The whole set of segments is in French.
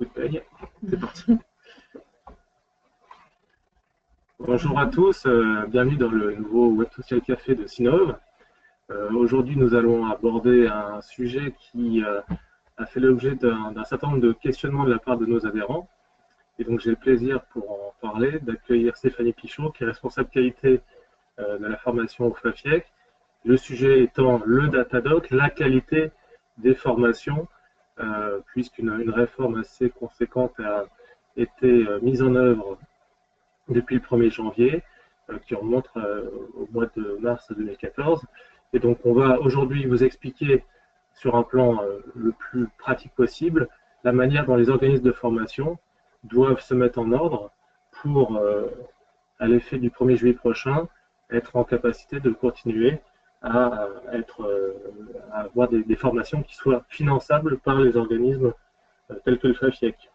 coup de peigne. C'est parti. Bonjour à tous, bienvenue dans le nouveau Web Social Café de Sinov. Aujourd'hui, nous allons aborder un sujet qui a fait l'objet d'un certain nombre de questionnements de la part de nos adhérents. Et donc, j'ai le plaisir, pour en parler, d'accueillir Stéphanie Pichot, qui est responsable qualité de la formation au FAFIEC. Le sujet étant le Datadoc, la qualité des formations, puisqu'une réforme assez conséquente a été mise en œuvre depuis le 1er janvier, qui remonte au mois de mars 2014. Et donc, on va aujourd'hui vous expliquer, sur un plan le plus pratique possible, la manière dont les organismes de formation doivent se mettre en ordre pour, à l'effet du 1er juillet prochain, être en capacité de continuer à avoir des formations qui soient finançables par les organismes tels que le FAFIEC.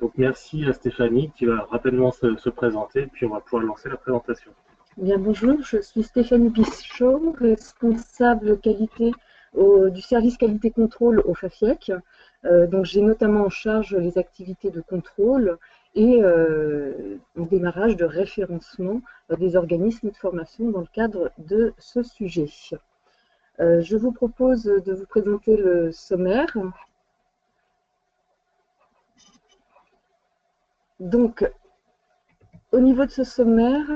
Donc merci à Stéphanie qui va rapidement se présenter, puis on va pouvoir lancer la présentation. Bien, bonjour, je suis Stéphanie Pichot, responsable qualité du service qualité contrôle au FAFIEC. Donc j'ai notamment en charge les activités de contrôle et le démarrage de référencement des organismes de formation dans le cadre de ce sujet. Je vous propose de vous présenter le sommaire. Donc, au niveau de ce sommaire,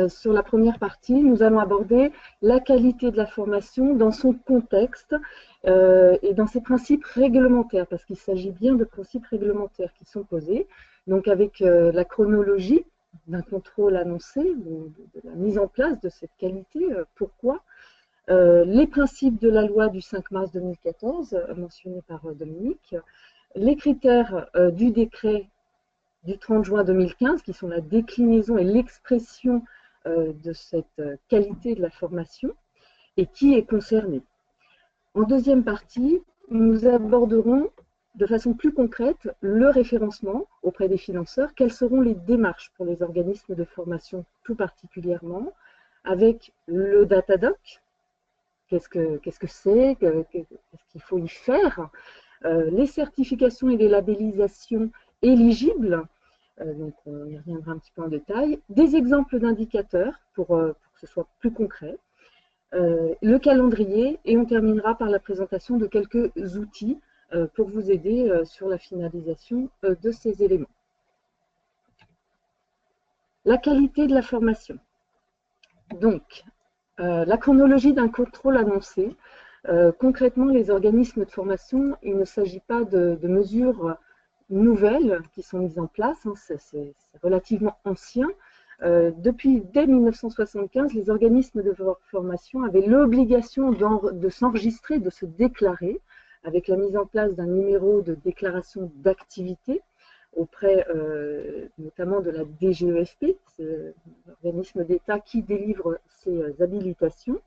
sur la première partie, nous allons aborder la qualité de la formation dans son contexte et dans ses principes réglementaires, parce qu'il s'agit bien de principes réglementaires qui sont posés, donc avec la chronologie d'un contrôle annoncé, de la mise en place de cette qualité, pourquoi, les principes de la loi du 5 mars 2014, mentionné par Dominique, les critères du décret du 30 juin 2015, qui sont la déclinaison et l'expression de cette qualité de la formation, et qui est concernée. En deuxième partie, nous aborderons de façon plus concrète le référencement auprès des financeurs. Quelles seront les démarches pour les organismes de formation tout particulièrement, avec le Datadoc, qu'est-ce que c'est, qu'est-ce qu'il faut y faire, les certifications et les labellisations éligibles, donc on y reviendra un petit peu en détail, des exemples d'indicateurs pour que ce soit plus concret, le calendrier, et on terminera par la présentation de quelques outils pour vous aider sur la finalisation de ces éléments. La qualité de la formation. Donc, la chronologie d'un contrôle annoncé. Concrètement, les organismes de formation, il ne s'agit pas de mesures nouvelles qui sont mises en place, hein, c'est relativement ancien. Dès 1975, les organismes de formation avaient l'obligation de s'enregistrer, de se déclarer, avec la mise en place d'un numéro de déclaration d'activité auprès notamment de la DGEFP, c'est l'organisme d'État qui délivre ces habilitations,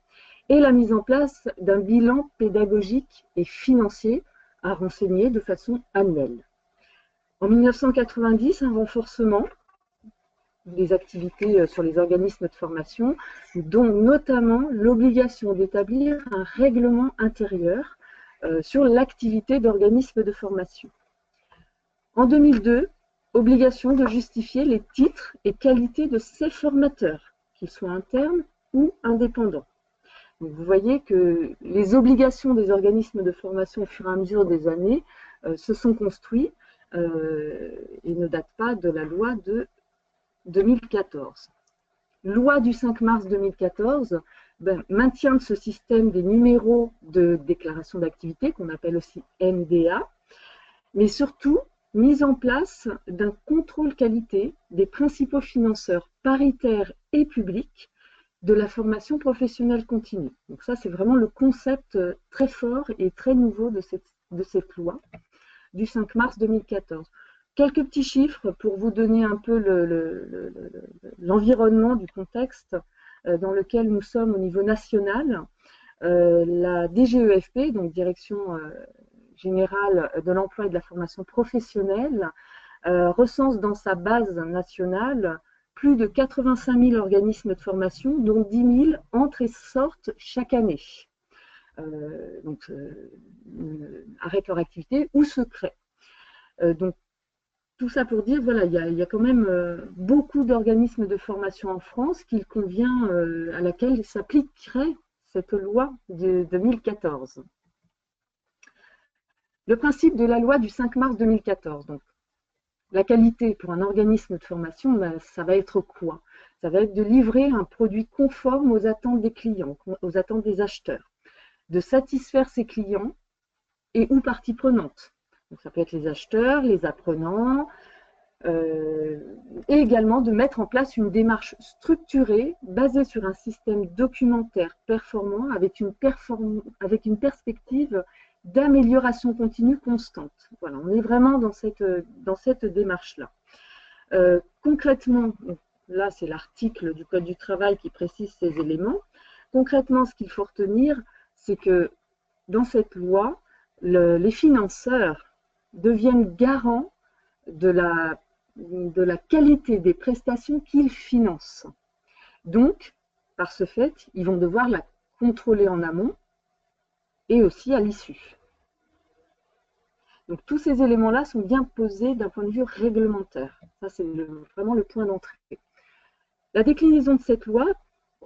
et la mise en place d'un bilan pédagogique et financier à renseigner de façon annuelle. En 1990, un renforcement des activités sur les organismes de formation, dont notamment l'obligation d'établir un règlement intérieur sur l'activité d'organismes de formation. En 2002, obligation de justifier les titres et qualités de ces formateurs, qu'ils soient internes ou indépendants. Donc vous voyez que les obligations des organismes de formation au fur et à mesure des années se sont construites et ne datent pas de la loi de 2014. Loi du 5 mars 2014, maintien de ce système des numéros de déclaration d'activité, qu'on appelle aussi NDA, mais surtout mise en place d'un contrôle qualité des principaux financeurs paritaires et publics de la formation professionnelle continue. Donc ça, c'est vraiment le concept très fort et très nouveau de cette loi du 5 mars 2014. Quelques petits chiffres pour vous donner un peu l'environnement du contexte dans lequel nous sommes au niveau national. La DGEFP, donc Direction générale de l'emploi et de la formation professionnelle, recense dans sa base nationale plus de 85 000 organismes de formation, dont 10 000 entrent et sortent chaque année. Arrêtent leur activité ou se créent. Donc, tout ça pour dire, voilà, il y a quand même beaucoup d'organismes de formation en France qu'il convient, à laquelle s'appliquerait cette loi de 2014. Le principe de la loi du 5 mars 2014, donc la qualité pour un organisme de formation, ben, ça va être quoi? Ça va être de livrer un produit conforme aux attentes des clients, aux attentes des acheteurs, de satisfaire ses clients et ou parties prenantes. Donc, ça peut être les acheteurs, les apprenants, et également de mettre en place une démarche structurée basée sur un système documentaire performant avec une perspective d'amélioration continue constante. Voilà, on est vraiment dans cette démarche-là. Concrètement, là c'est l'article du Code du travail qui précise ces éléments. Concrètement, ce qu'il faut retenir, c'est que dans cette loi, les financeurs deviennent garants de la qualité des prestations qu'ils financent. Donc, par ce fait, ils vont devoir la contrôler en amont et aussi à l'issue. Donc, tous ces éléments-là sont bien posés d'un point de vue réglementaire. Ça, c'est vraiment le point d'entrée. La déclinaison de cette loi,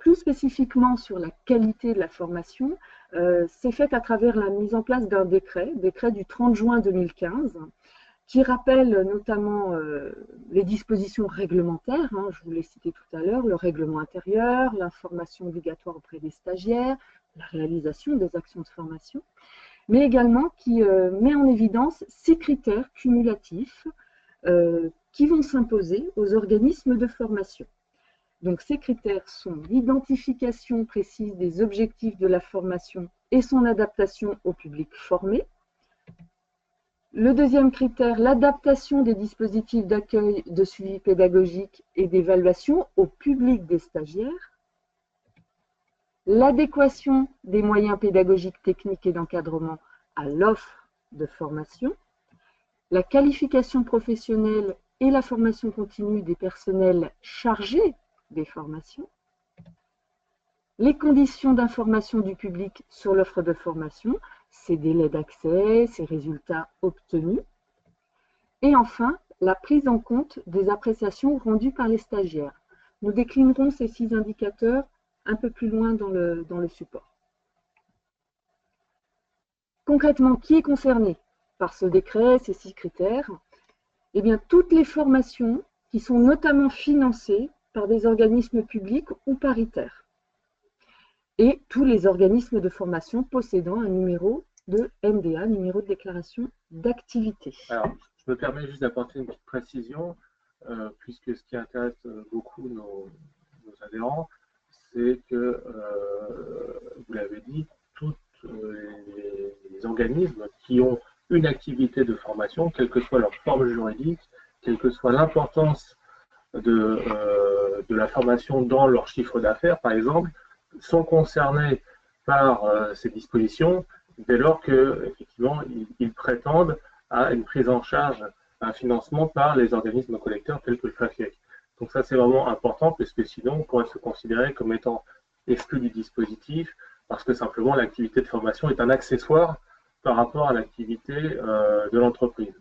plus spécifiquement sur la qualité de la formation, s'est faite à travers la mise en place d'un décret du 30 juin 2015, qui rappelle notamment les dispositions réglementaires, hein, je vous l'ai cité tout à l'heure, le règlement intérieur, l'information obligatoire auprès des stagiaires, la réalisation des actions de formation, mais également qui met en évidence 6 critères cumulatifs qui vont s'imposer aux organismes de formation. Donc ces critères sont l'identification précise des objectifs de la formation et son adaptation au public formé. Le deuxième critère, l'adaptation des dispositifs d'accueil, de suivi pédagogique et d'évaluation au public des stagiaires. L'adéquation des moyens pédagogiques, techniques et d'encadrement à l'offre de formation. La qualification professionnelle et la formation continue des personnels chargés des formations. Les conditions d'information du public sur l'offre de formation, ses délais d'accès, ses résultats obtenus. Et enfin, la prise en compte des appréciations rendues par les stagiaires. Nous déclinerons ces 6 indicateurs un peu plus loin dans le support. Concrètement, qui est concerné par ce décret, ces 6 critères? Eh bien, toutes les formations qui sont notamment financées par des organismes publics ou paritaires. Et tous les organismes de formation possédant un numéro de NDA, numéro de déclaration d'activité. Alors, je me permets juste d'apporter une petite précision, puisque ce qui intéresse beaucoup nos adhérents, c'est que, vous l'avez dit, tous les organismes qui ont une activité de formation, quelle que soit leur forme juridique, quelle que soit l'importance de la formation dans leur chiffre d'affaires, par exemple, sont concernés par ces dispositions dès lors qu'effectivement ils prétendent à une prise en charge, à un financement par les organismes collecteurs tels que le FAFIEC. Donc ça c'est vraiment important parce que sinon on pourrait se considérer comme étant exclu du dispositif parce que simplement l'activité de formation est un accessoire par rapport à l'activité de l'entreprise.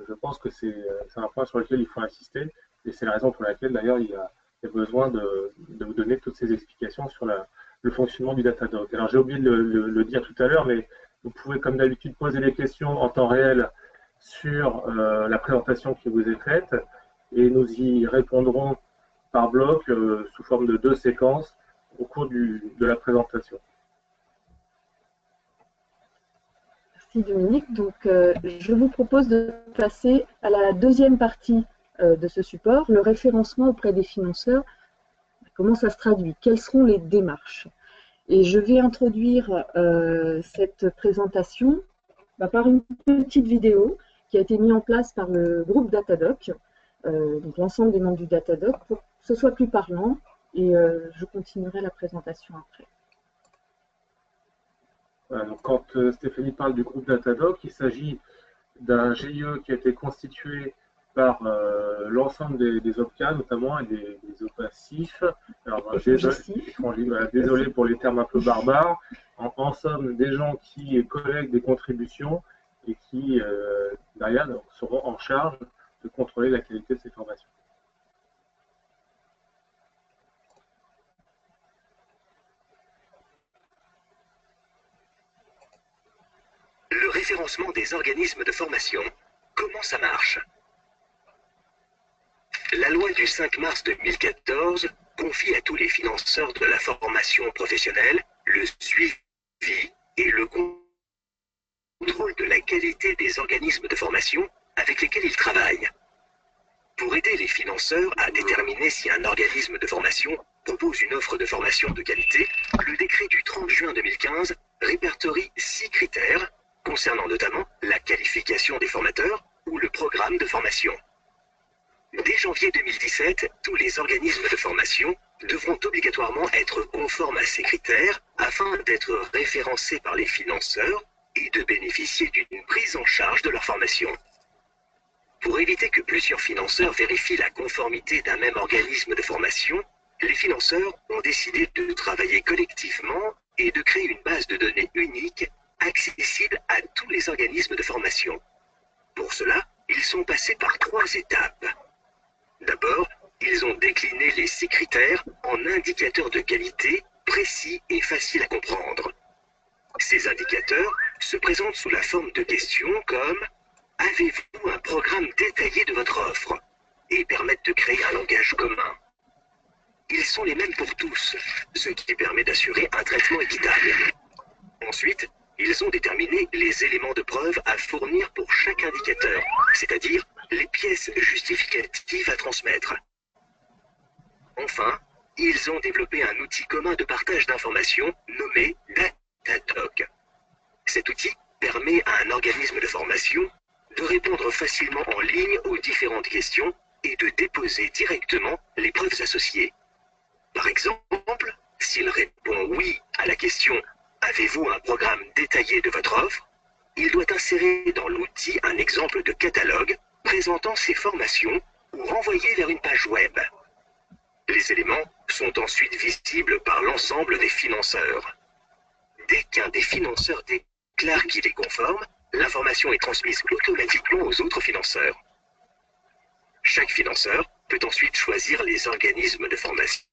Je pense que c'est un point sur lequel il faut insister et c'est la raison pour laquelle d'ailleurs il y a besoin de vous donner toutes ces explications sur le fonctionnement du Datadog. Alors j'ai oublié de le dire tout à l'heure, mais vous pouvez comme d'habitude poser des questions en temps réel sur la présentation qui vous est faite et nous y répondrons par bloc sous forme de 2 séquences au cours de la présentation. Merci Dominique. Donc, je vous propose de passer à la deuxième partie de ce support, le référencement auprès des financeurs. Comment ça se traduit? Quelles seront les démarches? Et je vais introduire cette présentation par une petite vidéo qui a été mise en place par le groupe Datadoc, donc l'ensemble des membres du Datadoc, pour que ce soit plus parlant et je continuerai la présentation après. Voilà, donc quand Stéphanie parle du groupe Datadoc, il s'agit d'un GIE qui a été constitué par l'ensemble des OPCA notamment et des OPACIF. Alors, désolé pour les termes un peu barbares. En somme, des gens qui collectent des contributions et qui, derrière, seront en charge de contrôler la qualité de ces formations. Le référencement des organismes de formation, comment ça marche? La loi du 5 mars 2014 confie à tous les financeurs de la formation professionnelle le suivi et le contrôle de la qualité des organismes de formation avec lesquels ils travaillent. Pour aider les financeurs à déterminer si un organisme de formation propose une offre de formation de qualité, le décret du 30 juin 2015 répertorie 6 critères concernant notamment la qualification des formateurs ou le programme de formation. Dès janvier 2017, tous les organismes de formation devront obligatoirement être conformes à ces critères afin d'être référencés par les financeurs et de bénéficier d'une prise en charge de leur formation. Pour éviter que plusieurs financeurs vérifient la conformité d'un même organisme de formation, les financeurs ont décidé de travailler collectivement et de créer une base de données unique accessible à tous les organismes de formation. Pour cela, ils sont passés par 3 étapes. D'abord, ils ont décliné les 6 critères en indicateurs de qualité précis et faciles à comprendre. Ces indicateurs se présentent sous la forme de questions comme « Avez-vous un programme détaillé de votre offre ?» et permettent de créer un langage commun. Ils sont les mêmes pour tous, ce qui permet d'assurer un traitement équitable. Ensuite, ils ont déterminé les éléments de preuve à fournir pour chaque indicateur, c'est-à-dire les pièces justificatives à transmettre. Enfin, ils ont développé un outil commun de partage d'informations nommé Datadoc. Cet outil permet à un organisme de formation de répondre facilement en ligne aux différentes questions et de déposer directement les preuves associées. Par exemple, s'il répond oui à la question « Avez-vous un programme détaillé de votre offre ?», il doit insérer dans l'outil un exemple de catalogue présentant ses formations ou renvoyer vers une page web. Les éléments sont ensuite visibles par l'ensemble des financeurs. Dès qu'un des financeurs déclare qu'il est conforme, l'information est transmise automatiquement aux autres financeurs. Chaque financeur peut ensuite choisir les organismes de formation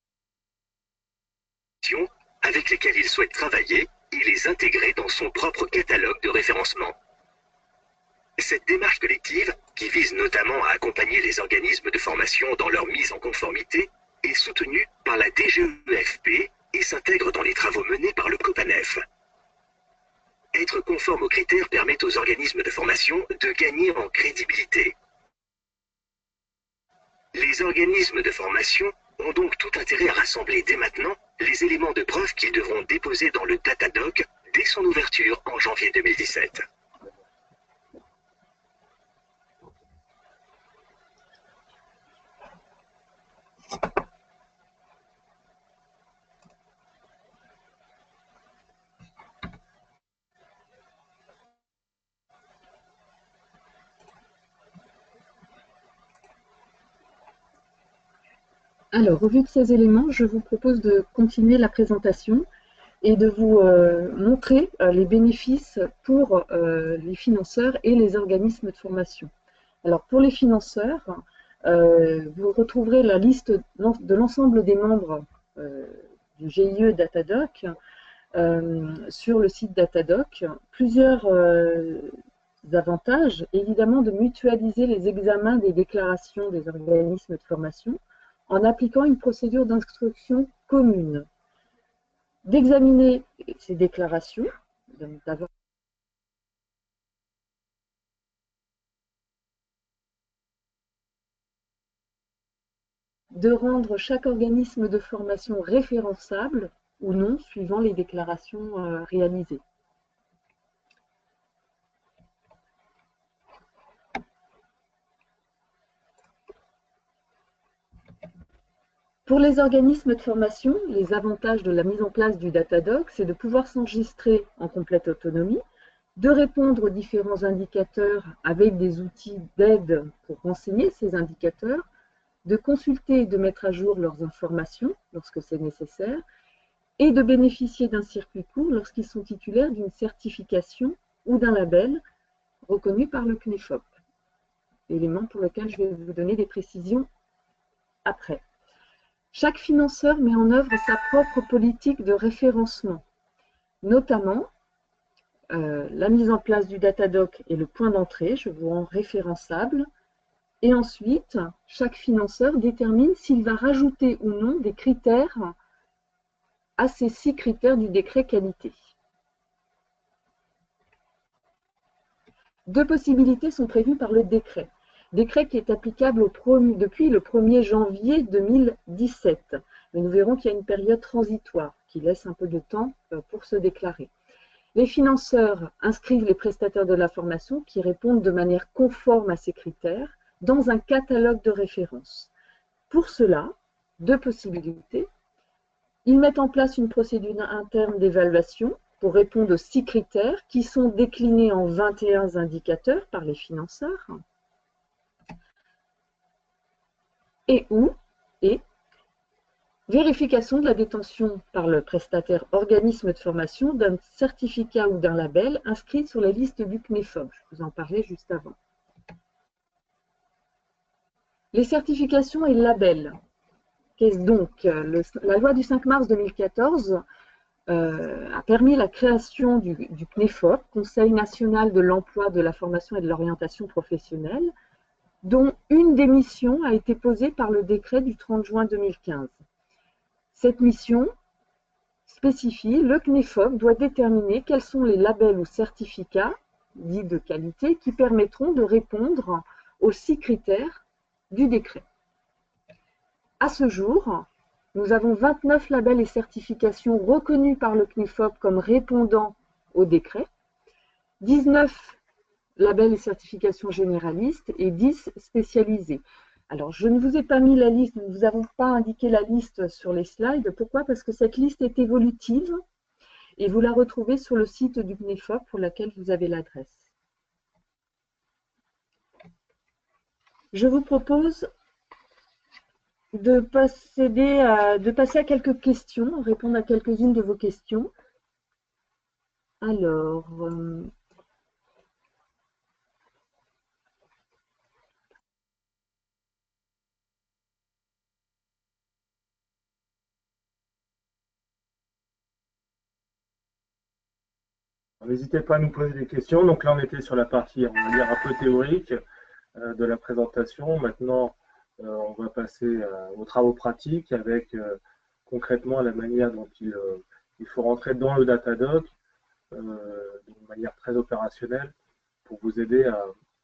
avec lesquels il souhaite travailler et les intégrer dans son propre catalogue de référencement. Cette démarche collective, qui vise notamment à accompagner les organismes de formation dans leur mise en conformité, est soutenue par la DGEFP et s'intègre dans les travaux menés par le COPANEF. Être conforme aux critères permet aux organismes de formation de gagner en crédibilité. Les organismes de formation ont donc tout intérêt à rassembler dès maintenant les éléments de preuve qu'ils devront déposer dans le Datadoc dès son ouverture en janvier 2017. Alors, au vu de ces éléments, je vous propose de continuer la présentation et de vous montrer les bénéfices pour les financeurs et les organismes de formation. Alors, pour les financeurs, vous retrouverez la liste de l'ensemble des membres du GIE Datadoc sur le site Datadoc. Plusieurs avantages, évidemment, de mutualiser les examens des déclarations des organismes de formation en appliquant une procédure d'instruction commune, d'examiner ces déclarations, d'avoir de rendre chaque organisme de formation référençable ou non, suivant les déclarations réalisées. Pour les organismes de formation, les avantages de la mise en place du Datadoc, c'est de pouvoir s'enregistrer en complète autonomie, de répondre aux différents indicateurs avec des outils d'aide pour renseigner ces indicateurs, de consulter et de mettre à jour leurs informations lorsque c'est nécessaire, et de bénéficier d'un circuit court lorsqu'ils sont titulaires d'une certification ou d'un label reconnus par le CNEFOP. Élément pour lequel je vais vous donner des précisions après. Chaque financeur met en œuvre sa propre politique de référencement, notamment la mise en place du Datadoc et le point d'entrée, je vous rends référençable. Et ensuite, chaque financeur détermine s'il va rajouter ou non des critères à ces 6 critères du décret qualité. 2 possibilités sont prévues par le décret. Décret qui est applicable depuis le 1er janvier 2017. Mais nous verrons qu'il y a une période transitoire qui laisse un peu de temps pour se déclarer. Les financeurs inscrivent les prestataires de la formation qui répondent de manière conforme à ces critères dans un catalogue de référence. Pour cela, 2 possibilités. Ils mettent en place une procédure interne d'évaluation pour répondre aux 6 critères qui sont déclinés en 21 indicateurs par les financeurs. Et vérification de la détention par le prestataire organisme de formation d'un certificat ou d'un label inscrit sur la liste du CNEFOP. Je vous en parlais juste avant. Les certifications et labels. Qu'est-ce donc? La loi du 5 mars 2014 a permis la création du CNEFOP, Conseil national de l'emploi, de la formation et de l'orientation professionnelle, dont une des missions a été posée par le décret du 30 juin 2015. Cette mission spécifie, le CNEFOP doit déterminer quels sont les labels ou certificats dits de qualité qui permettront de répondre aux 6 critères du décret. À ce jour, nous avons 29 labels et certifications reconnus par le CNEFOP comme répondant au décret, 19 labels et certifications généralistes et 10 spécialisés. Alors, je ne vous ai pas mis la liste, nous ne vous avons pas indiqué la liste sur les slides. Pourquoi? Parce que cette liste est évolutive et vous la retrouvez sur le site du CNEFOP pour laquelle vous avez l'adresse. Je vous propose de passer à quelques questions, répondre à quelques-unes de vos questions. Alors, n'hésitez pas à nous poser des questions. Donc là, on était sur la partie, on va dire, un peu théorique de la présentation. Maintenant, on va passer aux travaux pratiques avec concrètement la manière dont il faut rentrer dans le Datadoc d'une manière très opérationnelle pour vous aider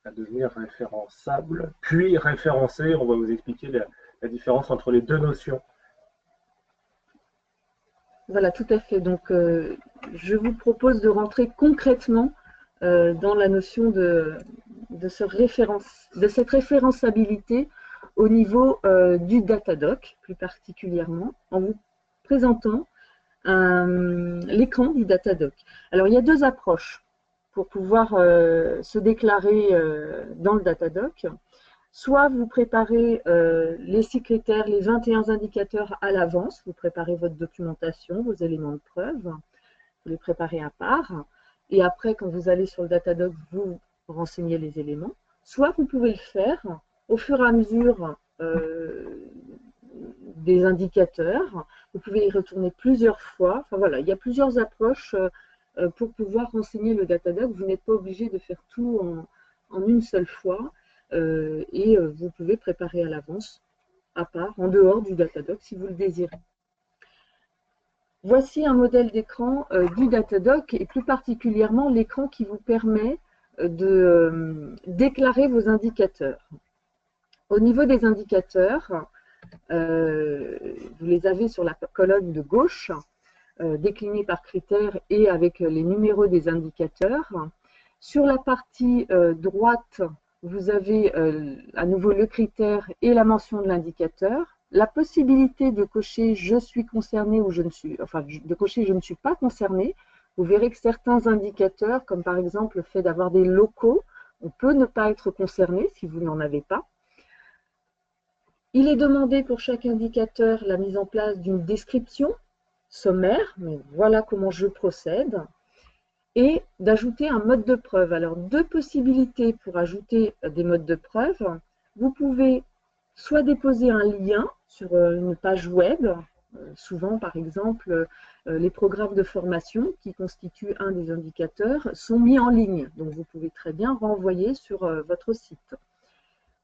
à devenir référençable, puis référencé. On va vous expliquer la différence entre les 2 notions. voilà, tout à fait. Donc, je vous propose de rentrer concrètement dans la notion de cette référençabilité au niveau du Datadoc, plus particulièrement, en vous présentant l'écran du Datadoc. Alors, il y a 2 approches pour pouvoir se déclarer dans le Datadoc. Soit vous préparez les 6 critères, les 21 indicateurs à l'avance, vous préparez votre documentation, vos éléments de preuve, vous les préparez à part, et après, quand vous allez sur le Datadoc, vous renseignez les éléments. Soit vous pouvez le faire au fur et à mesure des indicateurs, vous pouvez y retourner plusieurs fois. Enfin voilà, il y a plusieurs approches pour pouvoir renseigner le Datadoc. Vous n'êtes pas obligé de faire tout en une seule fois. Et vous pouvez préparer à l'avance, à part, en dehors du Datadoc, si vous le désirez. Voici un modèle d'écran du Datadoc, et plus particulièrement l'écran qui vous permet de déclarer vos indicateurs. Au niveau des indicateurs, vous les avez sur la colonne de gauche, déclinés par critères et avec les numéros des indicateurs. Sur la partie droite, vous avez à nouveau le critère et la mention de l'indicateur, la possibilité de cocher « je suis concerné » ou « je ne suis », enfin de cocher « je ne suis pas concerné ». Vous verrez que certains indicateurs, comme par exemple le fait d'avoir des locaux, on peut ne pas être concerné si vous n'en avez pas. Il est demandé pour chaque indicateur la mise en place d'une description sommaire, mais voilà comment je procède. et d'ajouter un mode de preuve. Alors, deux possibilités pour ajouter des modes de preuve. Vous pouvez soit déposer un lien sur une page web, souvent par exemple les programmes de formation qui constituent un des indicateurs sont mis en ligne, donc vous pouvez très bien renvoyer sur votre site.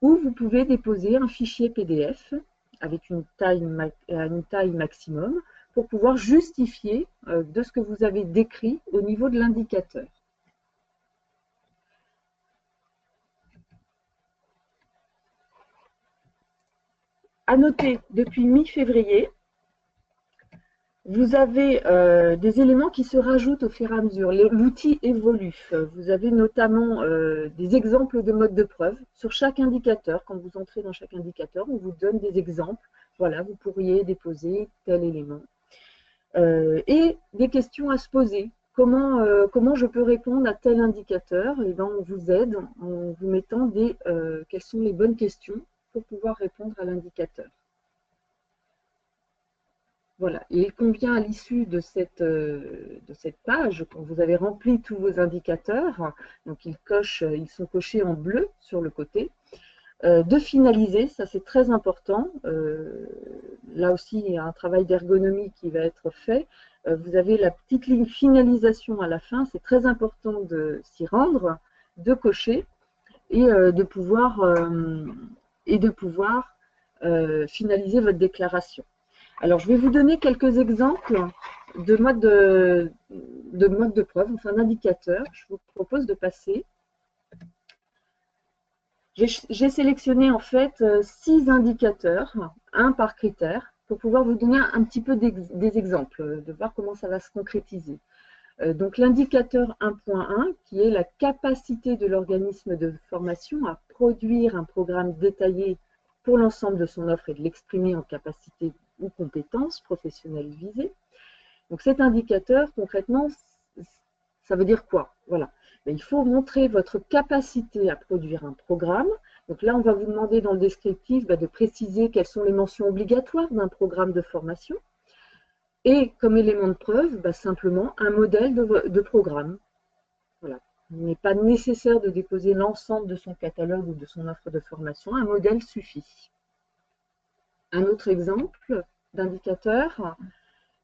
Ou vous pouvez déposer un fichier PDF avec une taille maximum pour pouvoir justifier de ce que vous avez décrit au niveau de l'indicateur. À noter, depuis mi-février, vous avez des éléments qui se rajoutent au fur et à mesure. L'outil évolue. Vous avez notamment des exemples de modes de preuve sur chaque indicateur. Quand vous entrez dans chaque indicateur, on vous donne des exemples. Voilà, vous pourriez déposer tel élément. Et des questions à se poser. Comment je peux répondre à tel indicateur? Et ben, on vous aide en vous mettant quelles sont les bonnes questions pour pouvoir répondre à l'indicateur. Voilà, et il convient à l'issue de cette page, quand vous avez rempli tous vos indicateurs, donc ils sont cochés en bleu sur le côté, de finaliser, ça c'est très important. Là aussi, il y a un travail d'ergonomie qui va être fait. Vous avez la petite ligne finalisation à la fin, c'est très important de s'y rendre, de cocher et de pouvoir finaliser votre déclaration. Alors, je vais vous donner quelques exemples de modes de preuve, enfin d'indicateurs. Je vous propose de passer. J'ai sélectionné en fait 6 indicateurs, un par critère, pour pouvoir vous donner un petit peu des exemples, de voir comment ça va se concrétiser. Donc l'indicateur 1.1, qui est la capacité de l'organisme de formation à produire un programme détaillé pour l'ensemble de son offre et de l'exprimer en capacité ou compétences professionnelles visées. Donc cet indicateur, concrètement, ça veut dire quoi? Voilà. Il faut montrer votre capacité à produire un programme. Donc là, on va vous demander dans le descriptif de préciser quelles sont les mentions obligatoires d'un programme de formation. Et comme élément de preuve, simplement un modèle de programme. Voilà. Il n'est pas nécessaire de déposer l'ensemble de son catalogue ou de son offre de formation. Un modèle suffit. Un autre exemple d'indicateur,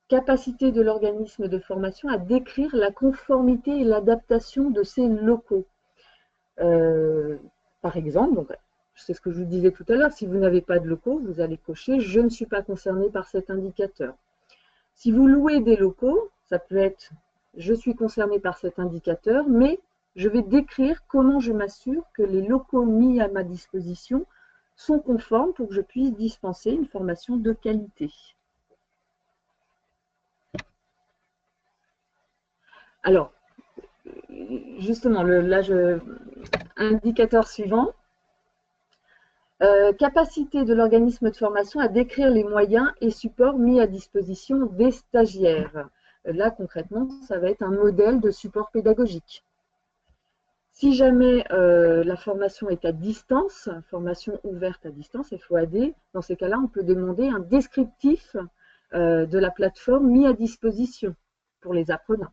capacité de l'organisme de formation à décrire la conformité et l'adaptation de ses locaux. Par exemple, c'est ce que je vous disais tout à l'heure, si vous n'avez pas de locaux, vous allez cocher « Je ne suis pas concerné par cet indicateur ». Si vous louez des locaux, ça peut être « Je suis concerné par cet indicateur, mais je vais décrire comment je m'assure que les locaux mis à ma disposition sont conformes pour que je puisse dispenser une formation de qualité. » Alors, justement, indicateur suivant, capacité de l'organisme de formation à décrire les moyens et supports mis à disposition des stagiaires. Là, concrètement, ça va être un modèle de support pédagogique. Si jamais la formation est à distance, formation ouverte à distance, FOAD, dans ces cas-là, on peut demander un descriptif de la plateforme mis à disposition pour les apprenants.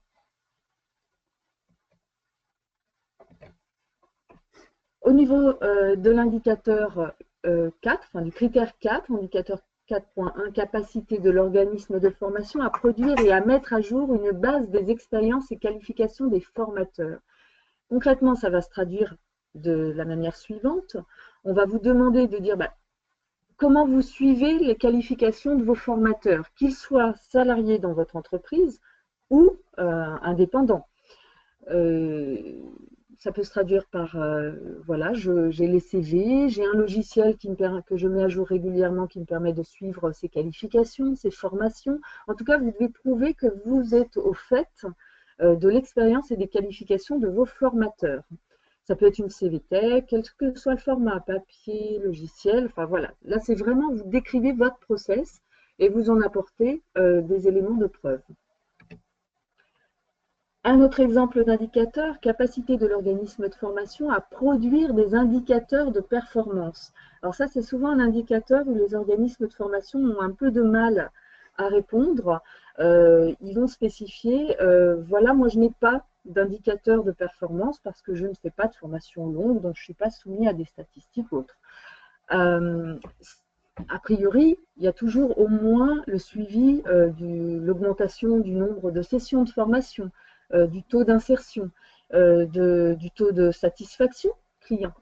Au niveau de l'indicateur 4, enfin du critère 4, indicateur 4.1, capacité de l'organisme de formation à produire et à mettre à jour une base des expériences et qualifications des formateurs. Concrètement, ça va se traduire de la manière suivante. On va vous demander de dire comment vous suivez les qualifications de vos formateurs, qu'ils soient salariés dans votre entreprise ou indépendants. Ça peut se traduire par, voilà, j'ai les CV, j'ai un logiciel que je mets à jour régulièrement qui me permet de suivre ces qualifications, ces formations. En tout cas, vous devez prouver que vous êtes au fait de l'expérience et des qualifications de vos formateurs. Ça peut être une CVTech, quel que soit le format, papier, logiciel, enfin voilà. Là, c'est vraiment, vous décrivez votre process et vous en apportez des éléments de preuve. Un autre exemple d'indicateur, capacité de l'organisme de formation à produire des indicateurs de performance. Alors ça, c'est souvent un indicateur où les organismes de formation ont un peu de mal à répondre. Ils vont spécifier, voilà, moi je n'ai pas d'indicateurs de performance parce que je ne fais pas de formation longue, donc je ne suis pas soumis à des statistiques ou autres. A priori, il y a toujours au moins le suivi de l'augmentation du nombre de sessions de formation, du taux d'insertion, du taux de satisfaction client.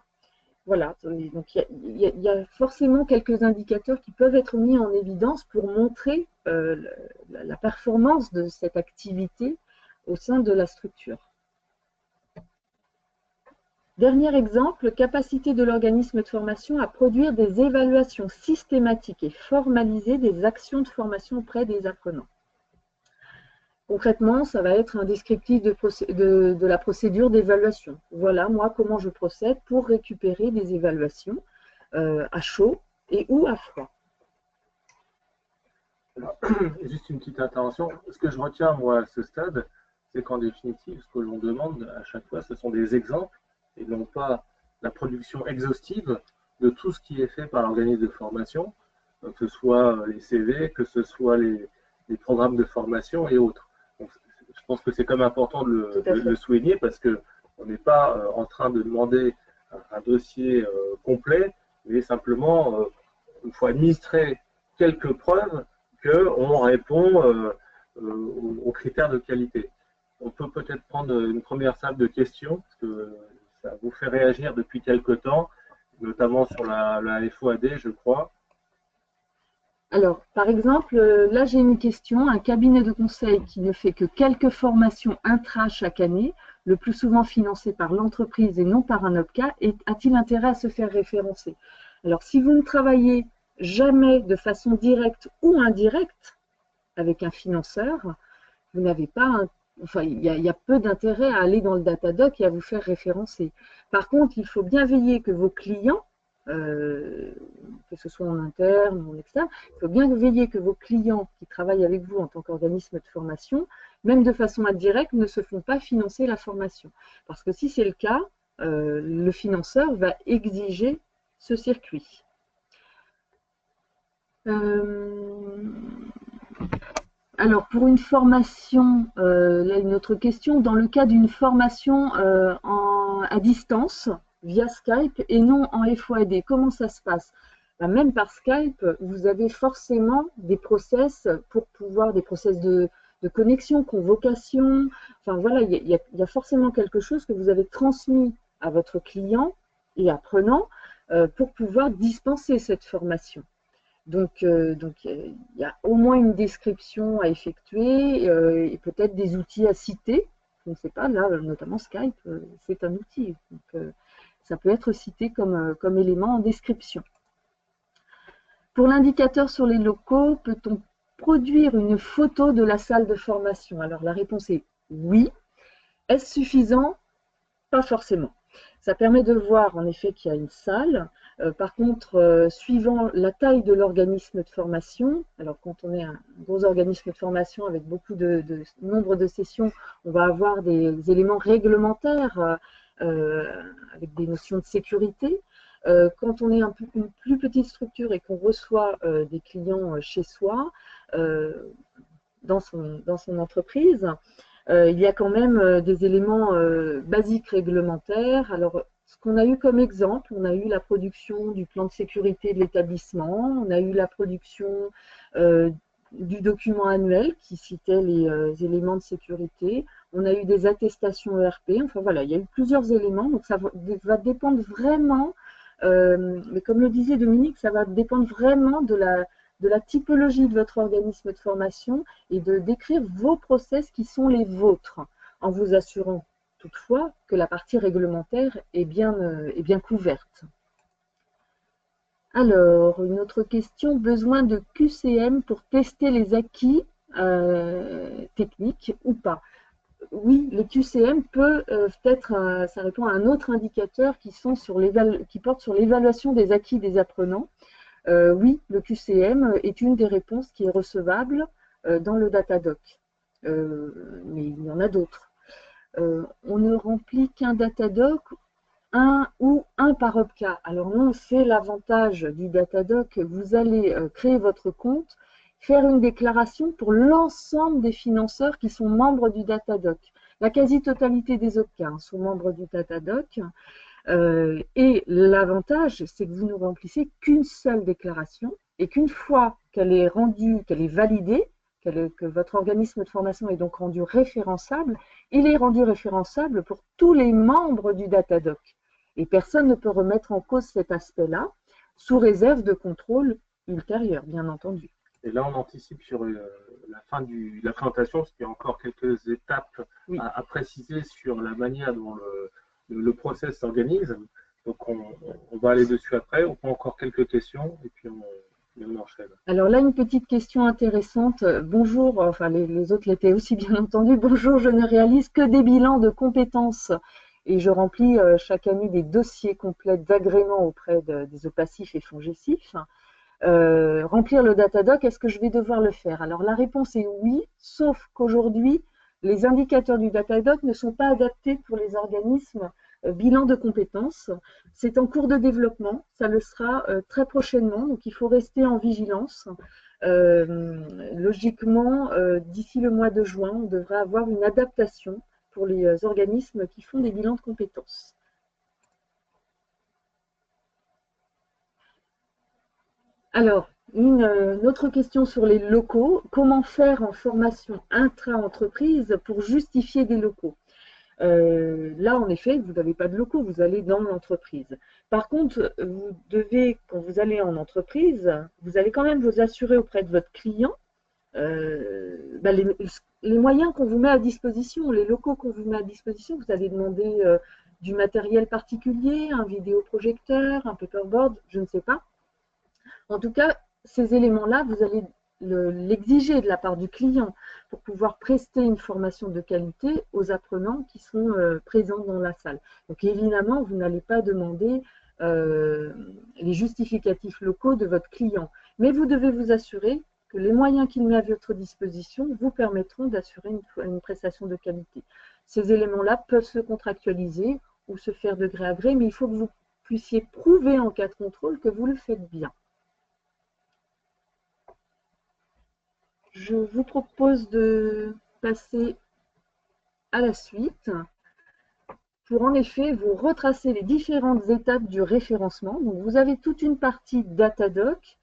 Voilà, donc il y a forcément quelques indicateurs qui peuvent être mis en évidence pour montrer la performance de cette activité au sein de la structure. Dernier exemple, capacité de l'organisme de formation à produire des évaluations systématiques et formalisées des actions de formation auprès des apprenants. Concrètement, ça va être un descriptif de la procédure d'évaluation. Voilà, moi, comment je procède pour récupérer des évaluations à chaud et ou à froid. Alors, juste une petite intervention. Ce que je retiens, moi, à ce stade, c'est qu'en définitive, ce que l'on demande à chaque fois, ce sont des exemples et non pas la production exhaustive de tout ce qui est fait par l'organisme de formation, que ce soit les CV, que ce soit les programmes de formation et autres. Donc, je pense que c'est quand même important de le souligner parce qu'on n'est pas en train de demander un dossier complet, mais simplement, il faut administrer quelques preuves qu'on répond aux critères de qualité. On peut peut-être prendre une première salle de questions, parce que ça vous fait réagir depuis quelque temps, notamment sur la FOAD, je crois. Alors, par exemple, là j'ai une question. Un cabinet de conseil qui ne fait que quelques formations intra chaque année, le plus souvent financé par l'entreprise et non par un OPCA, a-t-il intérêt à se faire référencer? Alors, si vous ne travaillez jamais de façon directe ou indirecte avec un financeur, vous n'avez pas enfin, il y a peu d'intérêt à aller dans le Datadoc et à vous faire référencer. Par contre, il faut bien veiller que vos clients, que ce soit en interne ou en externe, il faut bien veiller que vos clients qui travaillent avec vous en tant qu'organisme de formation, même de façon indirecte, ne se font pas financer la formation. Parce que si c'est le cas, le financeur va exiger ce circuit. Alors, pour une formation, là une autre question, dans le cas d'une formation à distance, via Skype et non en FOAD, comment ça se passe? Même par Skype, vous avez forcément des process pour pouvoir, des process de connexion, convocation, enfin voilà, il y a forcément quelque chose que vous avez transmis à votre client et apprenant pour pouvoir dispenser cette formation. Donc, il y a au moins une description à effectuer et peut-être des outils à citer. Je ne sais pas, là, notamment Skype, c'est un outil. Donc, ça peut être cité comme élément en description. Pour l'indicateur sur les locaux, peut-on produire une photo de la salle de formation? Alors, la réponse est oui. Est-ce suffisant? Pas forcément. Ça permet de voir en effet qu'il y a une salle. Par contre, suivant la taille de l'organisme de formation, alors quand on est un gros organisme de formation avec beaucoup de nombre de sessions, on va avoir des éléments réglementaires avec des notions de sécurité. Quand on est une plus petite structure et qu'on reçoit des clients chez soi, dans son entreprise, il y a quand même des éléments basiques réglementaires. Alors, ce qu'on a eu comme exemple, on a eu la production du plan de sécurité de l'établissement, on a eu la production du document annuel qui citait les éléments de sécurité, on a eu des attestations ERP, enfin voilà, il y a eu plusieurs éléments, donc ça va dépendre vraiment, mais comme le disait Dominique, ça va dépendre vraiment de la typologie de votre organisme de formation et de décrire vos process qui sont les vôtres, en vous assurant toutefois que la partie réglementaire est bien couverte. Alors, une autre question, besoin de QCM pour tester les acquis techniques ou pas? Oui, les QCM peut être, ça répond à un autre indicateur qui porte sur l'évaluation des acquis des apprenants. Oui, le QCM est une des réponses qui est recevable dans le Datadoc, mais il y en a d'autres. On ne remplit qu'un Datadoc, un par OPCA. Alors non, c'est l'avantage du Datadoc. Vous allez créer votre compte, faire une déclaration pour l'ensemble des financeurs qui sont membres du Datadoc. La quasi-totalité des OPCA sont membres du Datadoc. Et l'avantage, c'est que vous ne remplissez qu'une seule déclaration et qu'une fois qu'elle est rendue, qu'elle est validée, que votre organisme de formation est donc rendu référençable, il est rendu référençable pour tous les membres du Datadoc. Et personne ne peut remettre en cause cet aspect-là, sous réserve de contrôle ultérieur, bien entendu. Et là, on anticipe sur la fin de la présentation, parce qu'il y a encore quelques étapes à préciser sur la manière dont le process s'organise. Donc, on va aller dessus après. On prend encore quelques questions et puis on enchaîne. Alors là, une petite question intéressante. Bonjour, enfin les autres l'étaient aussi bien entendu. Bonjour, je ne réalise que des bilans de compétences et je remplis chaque année des dossiers complets d'agrément auprès des OPACIF et FONGECIF. Remplir le Datadoc, est-ce que je vais devoir le faire? Alors la réponse est oui, sauf qu'aujourd'hui, les indicateurs du Datadoc ne sont pas adaptés pour les organismes bilan de compétences. C'est en cours de développement, ça le sera très prochainement, donc il faut rester en vigilance. Logiquement, d'ici le mois de juin, on devrait avoir une adaptation pour les organismes qui font des bilans de compétences. Alors, une autre question sur les locaux. Comment faire en formation intra-entreprise pour justifier des locaux? Là, en effet, vous n'avez pas de locaux, vous allez dans l'entreprise. Par contre, vous devez, quand vous allez en entreprise, vous allez quand même vous assurer auprès de votre client les moyens qu'on vous met à disposition, les locaux qu'on vous met à disposition. Vous allez demander du matériel particulier, un vidéoprojecteur, un paperboard, je ne sais pas. En tout cas, ces éléments-là, vous allez l'exiger de la part du client pour pouvoir prester une formation de qualité aux apprenants qui sont présents dans la salle. Donc évidemment, vous n'allez pas demander les justificatifs locaux de votre client, mais vous devez vous assurer que les moyens qu'il met à votre disposition vous permettront d'assurer une prestation de qualité. Ces éléments-là peuvent se contractualiser ou se faire de gré à gré, mais il faut que vous puissiez prouver en cas de contrôle que vous le faites bien. Je vous propose de passer à la suite pour en effet vous retracer les différentes étapes du référencement. Donc, vous avez toute une partie Datadoc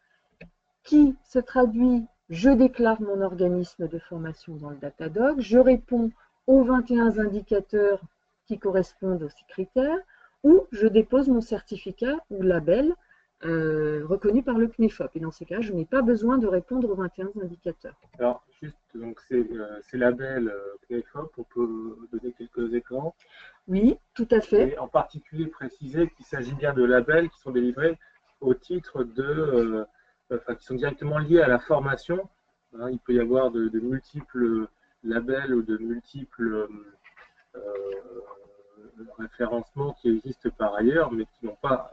qui se traduit « je déclare mon organisme de formation dans le Datadoc », je réponds aux 21 indicateurs qui correspondent aux 6 critères, ou je dépose mon certificat ou label reconnu par le CNEFOP. Et dans ces cas, je n'ai pas besoin de répondre aux 21 indicateurs. Alors, juste, donc ces labels CNEFOP, on peut donner quelques écrans. Oui, tout à fait. Et en particulier préciser qu'il s'agit bien de labels qui sont délivrés au titre de, qui sont directement liés à la formation. Hein, il peut y avoir de multiples labels ou de multiples référencements qui existent par ailleurs, mais qui n'ont pas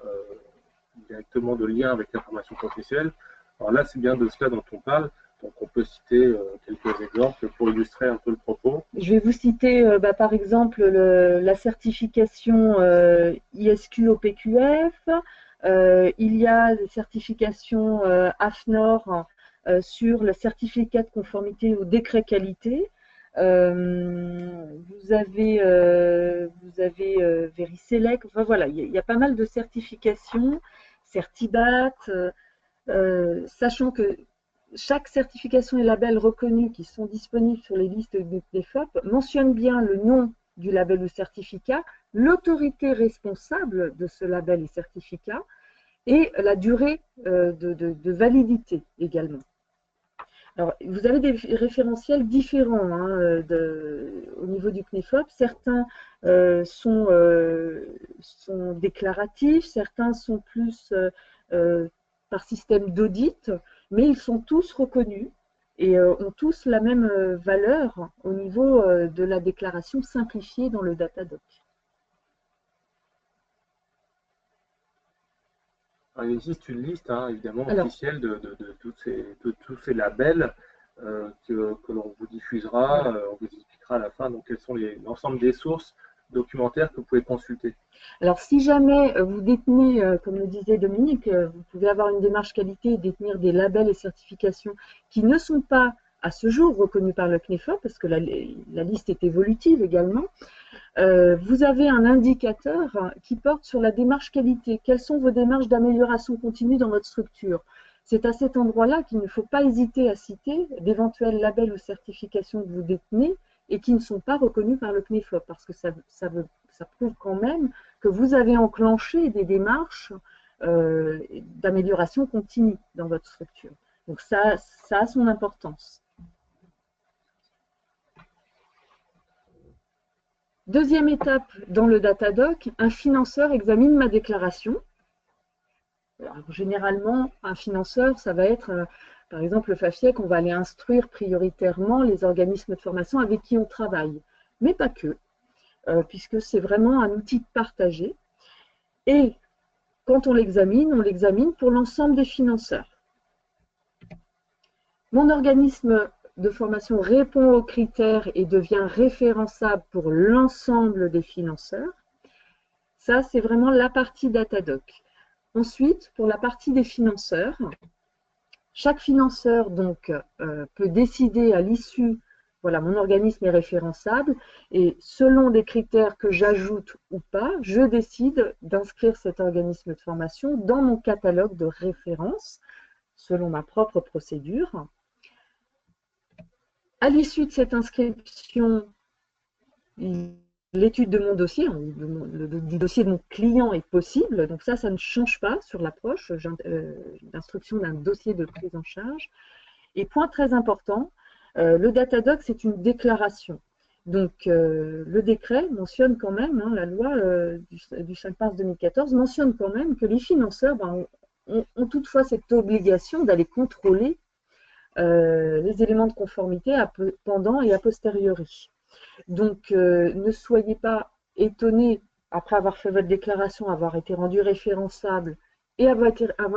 directement de lien avec la formation professionnelle. Alors là, c'est bien de cela dont on parle. Donc, on peut citer quelques exemples pour illustrer un peu le propos. Je vais vous citer, par exemple, la certification ISQ au PQF. Il y a des certifications AFNOR sur le certificat de conformité au décret qualité. Vous avez Veriselec. Enfin, voilà, il y a pas mal de certifications, Certibat, sachant que chaque certification et label reconnu qui sont disponibles sur les listes du CNEFOP mentionne bien le nom du label ou certificat, l'autorité responsable de ce label et certificat et la durée de validité également. Alors, vous avez des référentiels différents hein, au niveau du CNEFOP. Certains sont déclaratifs, certains sont plus par système d'audit, mais ils sont tous reconnus et ont tous la même valeur au niveau de la déclaration simplifiée dans le Datadoc. Alors, il existe une liste, hein, évidemment, officielle de tous ces labels que l'on vous diffusera, on vous expliquera à la fin donc, quelles sont l'ensemble des sources documentaires que vous pouvez consulter. Alors, si jamais vous détenez, comme le disait Dominique, vous pouvez avoir une démarche qualité et détenir des labels et certifications qui ne sont pas à ce jour reconnus par le CNEFOP, parce que la liste est évolutive également, vous avez un indicateur qui porte sur la démarche qualité. Quelles sont vos démarches d'amélioration continue dans votre structure? C'est à cet endroit-là qu'il ne faut pas hésiter à citer d'éventuels labels ou certifications que vous détenez et qui ne sont pas reconnus par le CNEFOP, parce que ça prouve quand même que vous avez enclenché des démarches d'amélioration continue dans votre structure. Donc ça a son importance. Deuxième étape dans le Datadoc, un financeur examine ma déclaration. Alors, généralement, un financeur, ça va être, par exemple, le FAFIEC, on va aller instruire prioritairement les organismes de formation avec qui on travaille, mais pas que, puisque c'est vraiment un outil partagé. Et quand on l'examine pour l'ensemble des financeurs. Mon organisme de formation répond aux critères et devient référençable pour l'ensemble des financeurs. Ça, c'est vraiment la partie Datadoc. Ensuite, pour la partie des financeurs, chaque financeur donc, peut décider à l'issue, voilà, mon organisme est référençable, et selon des critères que j'ajoute ou pas, je décide d'inscrire cet organisme de formation dans mon catalogue de référence, selon ma propre procédure. À l'issue de cette inscription, l'étude de mon dossier, du dossier de mon client est possible, donc ça ne change pas sur l'approche d'instruction d'un dossier de prise en charge. Et point très important, le Datadoc, c'est une déclaration. Donc le décret mentionne quand même, hein, la loi du 5 mars 2014 mentionne quand même que les financeurs ont toutefois cette obligation d'aller contrôler les éléments de conformité pendant et a posteriori. Donc, ne soyez pas étonnés, après avoir fait votre déclaration, avoir été rendu référençable et avoir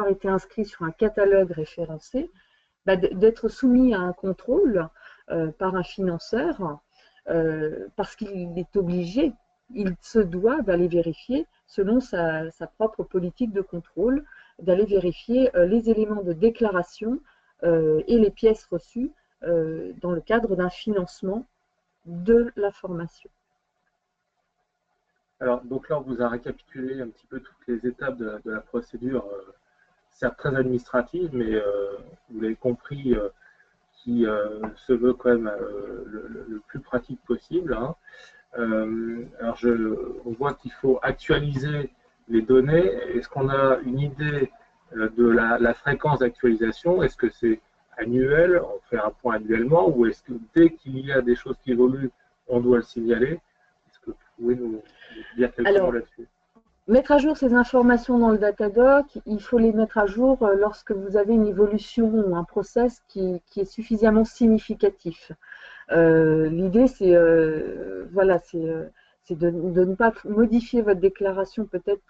été inscrit sur un catalogue référencé, d'être soumis à un contrôle par un financeur parce qu'il est obligé, il se doit d'aller vérifier, selon sa propre politique de contrôle, d'aller vérifier les éléments de déclaration et les pièces reçues dans le cadre d'un financement de la formation. Alors, donc là, on vous a récapitulé un petit peu toutes les étapes de la procédure, certes très administrative, mais vous l'avez compris, qui se veut quand même le plus pratique possible. Hein. Alors, on voit qu'il faut actualiser les données. Est-ce qu'on a une idée de la fréquence d'actualisation? Est-ce que c'est annuel, on fait un point annuellement, ou est-ce que dès qu'il y a des choses qui évoluent, on doit le signaler? Est-ce que vous pouvez nous dire quelques mots là-dessus? Mettre à jour ces informations dans le Datadoc, il faut les mettre à jour lorsque vous avez une évolution ou un process qui est suffisamment significatif. L'idée, c'est voilà, de ne pas modifier votre déclaration peut-être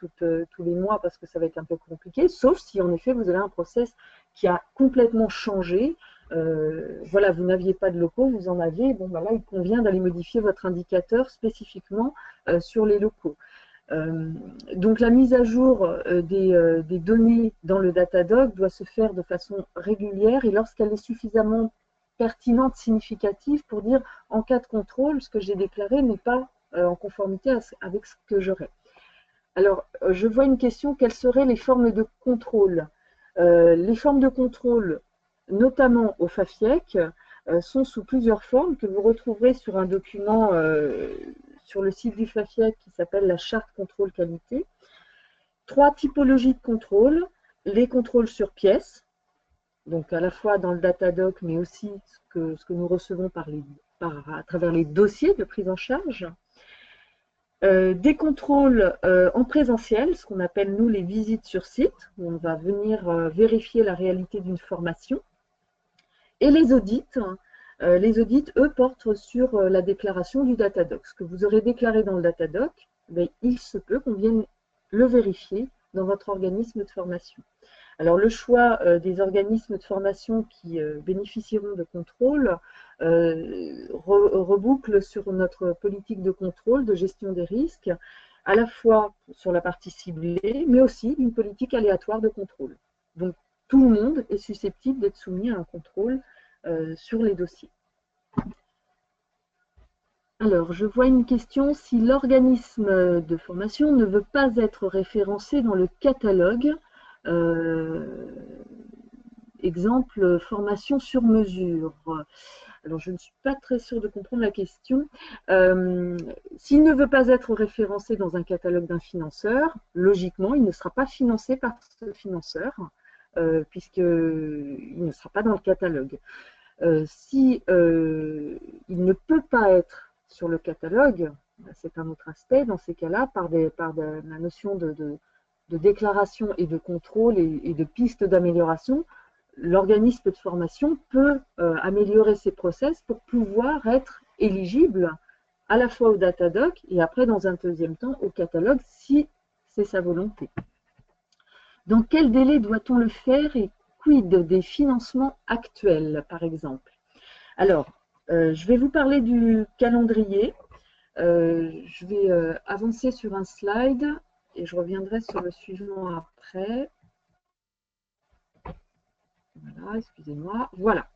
tous les mois parce que ça va être un peu compliqué, sauf si en effet vous avez un process qui a complètement changé. Voilà, vous n'aviez pas de locaux, vous en aviez, bon ben là il convient d'aller modifier votre indicateur spécifiquement sur les locaux. Donc la mise à jour des données dans le Datadoc doit se faire de façon régulière et lorsqu'elle est suffisamment pertinente, significative pour dire en cas de contrôle, ce que j'ai déclaré n'est pas en conformité avec ce que j'aurais. Alors, je vois une question, quelles seraient les formes de contrôle? Les formes de contrôle, notamment au FAFIEC, sont sous plusieurs formes que vous retrouverez sur un document sur le site du FAFIEC qui s'appelle la charte contrôle qualité. 3 typologies de contrôle, les contrôles sur pièces, donc à la fois dans le Datadoc, mais aussi ce que nous recevons à travers les dossiers de prise en charge. Des contrôles en présentiel, ce qu'on appelle nous les visites sur site, où on va venir vérifier la réalité d'une formation. Et les audits, eux, portent sur la déclaration du Datadoc. Ce que vous aurez déclaré dans le Datadoc, ben, il se peut qu'on vienne le vérifier dans votre organisme de formation. Alors le choix des organismes de formation qui bénéficieront de contrôle reboucle sur notre politique de contrôle, de gestion des risques, à la fois sur la partie ciblée, mais aussi d'une politique aléatoire de contrôle. Donc tout le monde est susceptible d'être soumis à un contrôle sur les dossiers. Alors, je vois une question, si l'organisme de formation ne veut pas être référencé dans le catalogue, exemple, formation sur mesure. Alors, je ne suis pas très sûre de comprendre la question. S'il ne veut pas être référencé dans un catalogue d'un financeur, logiquement, il ne sera pas financé par ce financeur, puisqu'il ne sera pas dans le catalogue. Si il ne peut pas être sur le catalogue, c'est un autre aspect, dans ces cas-là, par la notion de déclaration et de contrôle et de pistes d'amélioration, l'organisme de formation peut améliorer ses process pour pouvoir être éligible à la fois au Datadoc et après, dans un deuxième temps, au catalogue, si c'est sa volonté. Dans quel délai doit-on le faire et quid des financements actuels, par exemple? Alors, je vais vous parler du calendrier. Je vais avancer sur un slide et je reviendrai sur le suivant après. Voilà, excusez-moi. Voilà.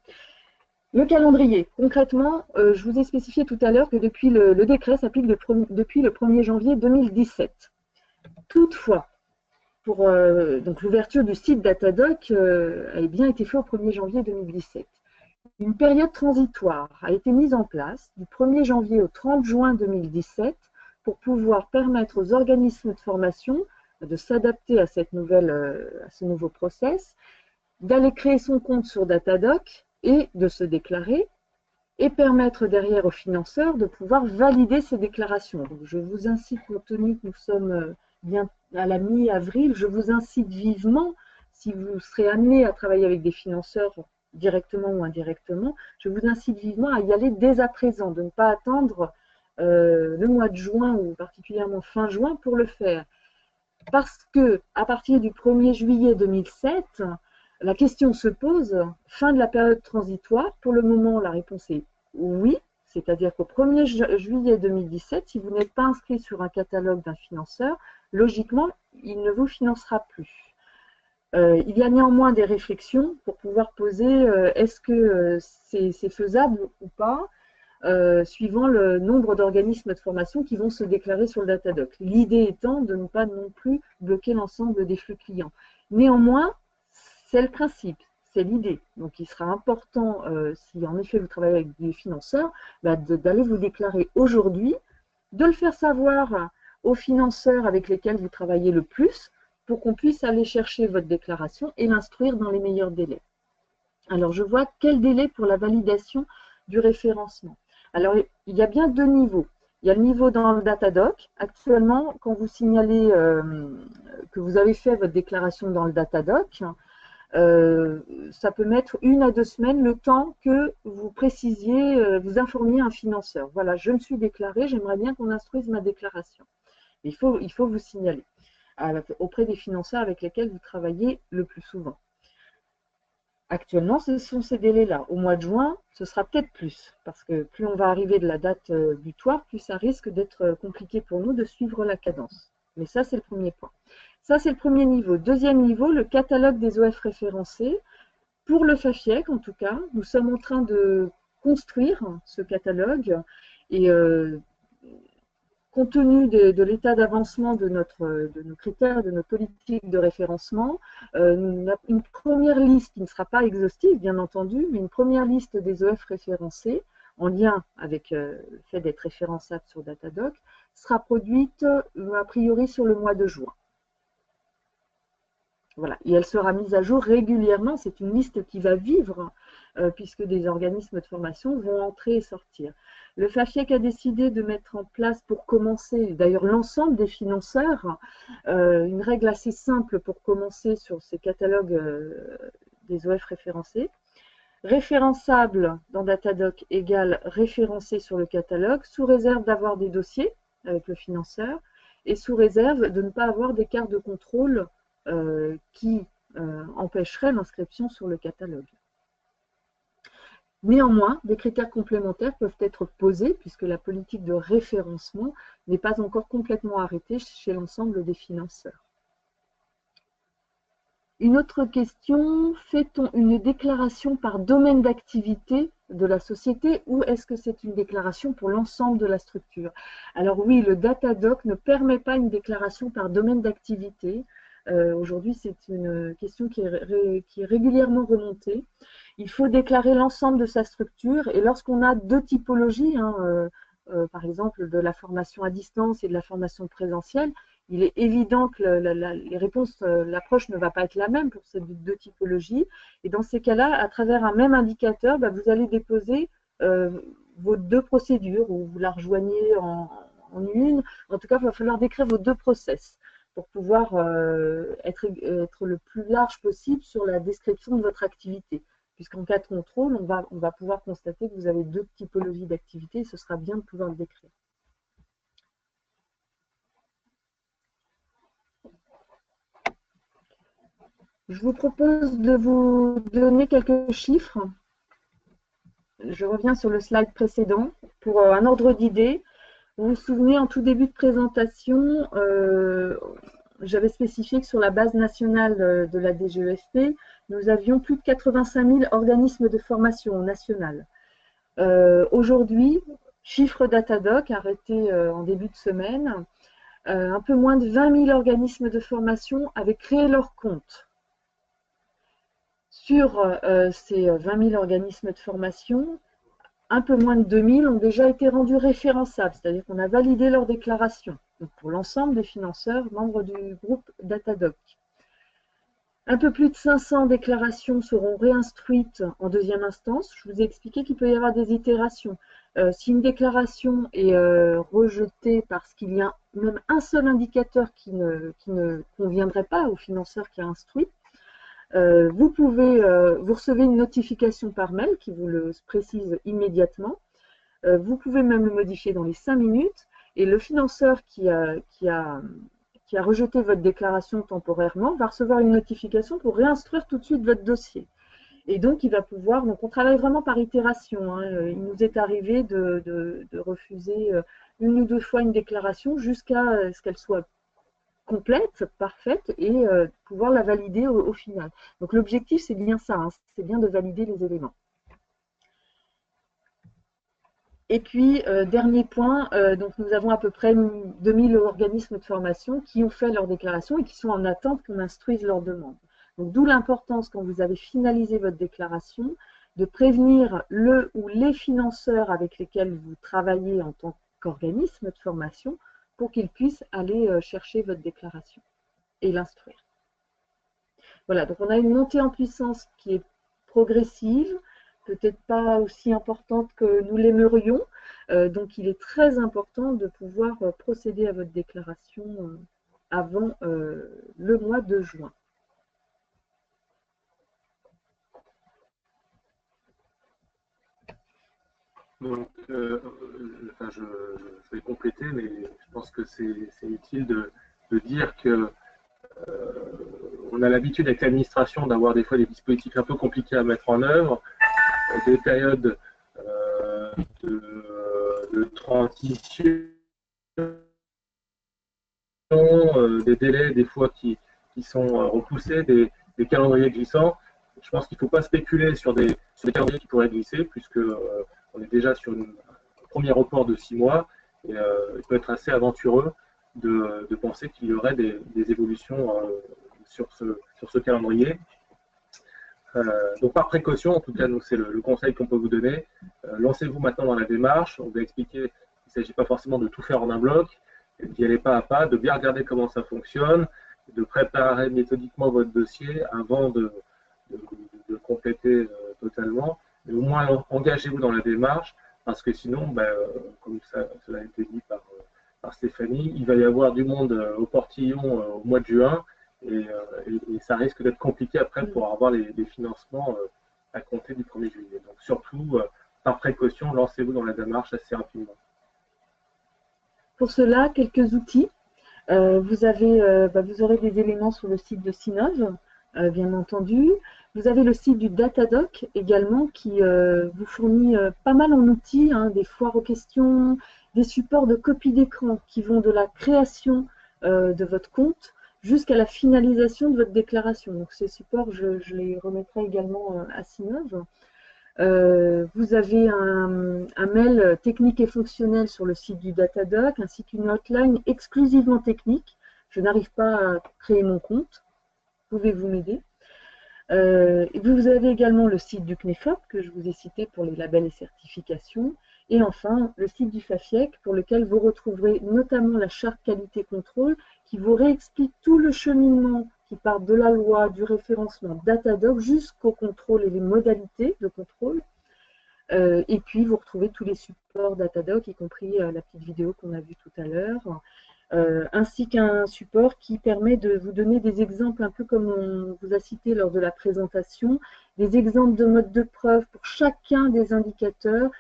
Le calendrier. Concrètement, je vous ai spécifié tout à l'heure que depuis le décret s'applique depuis le 1er janvier 2017. Toutefois, pour donc l'ouverture du site Datadoc a bien été faite au 1er janvier 2017. Une période transitoire a été mise en place du 1er janvier au 30 juin 2017 pour pouvoir permettre aux organismes de formation de s'adapter à ce nouveau process, d'aller créer son compte sur Datadoc et de se déclarer, et permettre derrière aux financeurs de pouvoir valider ces déclarations. Donc, je vous incite, compte tenu que nous sommes bien à la mi-avril, je vous incite vivement, si vous serez amené à travailler avec des financeurs directement ou indirectement, je vous incite vivement à y aller dès à présent, de ne pas attendre le mois de juin ou particulièrement fin juin pour le faire. Parce que à partir du 1er juillet 2007, la question se pose, fin de la période transitoire. Pour le moment, la réponse est oui, c'est-à-dire qu'au 1er juillet 2017, si vous n'êtes pas inscrit sur un catalogue d'un financeur, logiquement, il ne vous financera plus. Il y a néanmoins des réflexions pour pouvoir poser est-ce que c'est faisable ou pas, suivant le nombre d'organismes de formation qui vont se déclarer sur le Datadoc. L'idée étant de ne pas non plus bloquer l'ensemble des flux clients. Néanmoins, c'est le principe, c'est l'idée. Donc il sera important, si en effet vous travaillez avec des financeurs, d'aller vous déclarer aujourd'hui, de le faire savoir aux financeurs avec lesquels vous travaillez le plus, pour qu'on puisse aller chercher votre déclaration et l'instruire dans les meilleurs délais. Alors, je vois quel délai pour la validation du référencement. Alors, il y a bien deux niveaux. Il y a le niveau dans le Datadoc. Actuellement, quand vous signalez que vous avez fait votre déclaration dans le Datadoc, ça peut mettre 1 à 2 semaines le temps que vous précisiez, vous informiez un financeur. Voilà, je me suis déclaré, j'aimerais bien qu'on instruise ma déclaration. Il faut vous signaler auprès des financeurs avec lesquels vous travaillez le plus souvent. Actuellement, ce sont ces délais-là. Au mois de juin, ce sera peut-être plus, parce que plus on va arriver de la date butoir, plus ça risque d'être compliqué pour nous de suivre la cadence. Mais ça, c'est le premier point. Ça, c'est le premier niveau. Deuxième niveau, le catalogue des OF référencés. Pour le FAFIEC, en tout cas, nous sommes en train de construire ce catalogue et compte tenu de l'état d'avancement de nos critères, de nos politiques de référencement, une première liste qui ne sera pas exhaustive, bien entendu, mais une première liste des OF référencés, en lien avec le fait d'être référençable sur Datadoc, sera produite a priori sur le mois de juin. Voilà. Et elle sera mise à jour régulièrement. C'est une liste qui va vivre puisque des organismes de formation vont entrer et sortir. Le FAFIEC a décidé de mettre en place pour commencer, d'ailleurs l'ensemble des financeurs, une règle assez simple pour commencer sur ces catalogues des OF référencés. Référençable dans Datadoc égale référencé sur le catalogue, sous réserve d'avoir des dossiers avec le financeur et sous réserve de ne pas avoir d'écart de contrôle qui empêcherait l'inscription sur le catalogue. Néanmoins, des critères complémentaires peuvent être posés puisque la politique de référencement n'est pas encore complètement arrêtée chez l'ensemble des financeurs. Une autre question, fait-on une déclaration par domaine d'activité de la société ou est-ce que c'est une déclaration pour l'ensemble de la structure? Alors oui, le Datadoc ne permet pas une déclaration par domaine d'activité. Aujourd'hui, c'est une question qui est régulièrement remontée. Il faut déclarer l'ensemble de sa structure et lorsqu'on a deux typologies, par exemple de la formation à distance et de la formation présentielle, il est évident que les réponses, l'approche ne va pas être la même pour ces deux typologies. Et dans ces cas-là, à travers un même indicateur, vous allez déposer vos deux procédures ou vous la rejoignez en une. En tout cas, il va falloir décrire vos deux process pour pouvoir être le plus large possible sur la description de votre activité. Puisqu'en cas de contrôle, on va pouvoir constater que vous avez deux typologies d'activités et ce sera bien de pouvoir le décrire. Je vous propose de vous donner quelques chiffres. Je reviens sur le slide précédent pour un ordre d'idée. Vous vous souvenez, en tout début de présentation, j'avais spécifié que sur la base nationale de la DGEFP, nous avions plus de 85 000 organismes de formation nationale. Aujourd'hui, chiffre Datadoc arrêté en début de semaine, un peu moins de 20 000 organismes de formation avaient créé leur compte. Sur ces 20 000 organismes de formation, un peu moins de 2 000 ont déjà été rendus référençables, c'est-à-dire qu'on a validé leur déclaration, donc pour l'ensemble des financeurs membres du groupe Datadoc. Un peu plus de 500 déclarations seront réinstruites en deuxième instance. Je vous ai expliqué qu'il peut y avoir des itérations. Si une déclaration est rejetée parce qu'il y a même un seul indicateur qui ne conviendrait pas au financeur qui a instruit, vous recevez une notification par mail qui vous le précise immédiatement. Vous pouvez même le modifier dans les 5 minutes et le financeur qui a rejeté votre déclaration temporairement va recevoir une notification pour réinstruire tout de suite votre dossier. Et donc, il va pouvoir, donc on travaille vraiment par itération. Il nous est arrivé de refuser une ou deux fois une déclaration jusqu'à ce qu'elle soit complète, parfaite, et pouvoir la valider au final. Donc l'objectif, c'est bien ça, c'est bien de valider les éléments. Et puis, dernier point, donc nous avons à peu près 2000 organismes de formation qui ont fait leur déclaration et qui sont en attente qu'on instruise leur demande. Donc d'où l'importance, quand vous avez finalisé votre déclaration, de prévenir le ou les financeurs avec lesquels vous travaillez en tant qu'organisme de formation pour qu'ils puissent aller chercher votre déclaration et l'instruire. Voilà, donc on a une montée en puissance qui est progressive, peut-être pas aussi importante que nous l'aimerions, donc il est très important de pouvoir procéder à votre déclaration avant le mois de juin. Donc, je vais compléter, mais je pense que c'est utile de dire que on a l'habitude avec l'administration d'avoir des fois des dispositifs un peu compliqués à mettre en œuvre, des périodes de transition, des délais des fois qui sont repoussés, des calendriers glissants. Je pense qu'il ne faut pas spéculer sur des calendriers qui pourraient glisser, puisque on est déjà sur un premier report de 6 mois, et il peut être assez aventureux de penser qu'il y aurait des évolutions sur ce calendrier. Donc par précaution, en tout cas, c'est le conseil qu'on peut vous donner. Lancez-vous maintenant dans la démarche. On va expliquer qu'il ne s'agit pas forcément de tout faire en un bloc, d'y aller pas à pas, de bien regarder comment ça fonctionne, de préparer méthodiquement votre dossier avant de compléter totalement. Mais au moins, engagez-vous dans la démarche, parce que sinon, comme cela a été dit par Stéphanie, il va y avoir du monde au portillon au mois de juin, et ça risque d'être compliqué après pour avoir les financements à compter du 1er juillet. Donc surtout, par précaution, lancez-vous dans la démarche assez rapidement. Pour cela, quelques outils. Vous aurez des éléments sur le site de Sinov, bien entendu. Vous avez le site du Datadoc également qui vous fournit pas mal en outils, des foires aux questions, des supports de copie d'écran qui vont de la création de votre compte jusqu'à la finalisation de votre déclaration. Donc ces supports, je les remettrai également à Sinov. Vous avez un mail technique et fonctionnel sur le site du Datadoc, ainsi qu'une hotline exclusivement technique. Je n'arrive pas à créer mon compte. Pouvez-vous m'aider? Vous avez également le site du CNEFOP que je vous ai cité pour les labels et certifications. Et enfin, le site du FAFIEC pour lequel vous retrouverez notamment la charte qualité-contrôle qui vous réexplique tout le cheminement qui part de la loi, du référencement Datadoc jusqu'au contrôle et les modalités de contrôle. Et puis, vous retrouvez tous les supports Datadoc, y compris la petite vidéo qu'on a vue tout à l'heure, ainsi qu'un support qui permet de vous donner des exemples, un peu comme on vous a cité lors de la présentation, des exemples de modes de preuve pour chacun des indicateurs,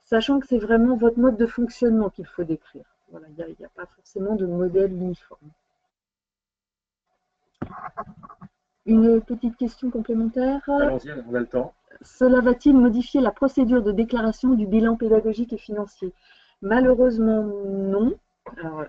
sachant que c'est vraiment votre mode de fonctionnement qu'il faut décrire. Voilà, il n'y a pas forcément de modèle uniforme. Une petite question complémentaire. Allons-y, on a le temps. Cela va-t-il modifier la procédure de déclaration du bilan pédagogique et financier? Malheureusement, non. Alors,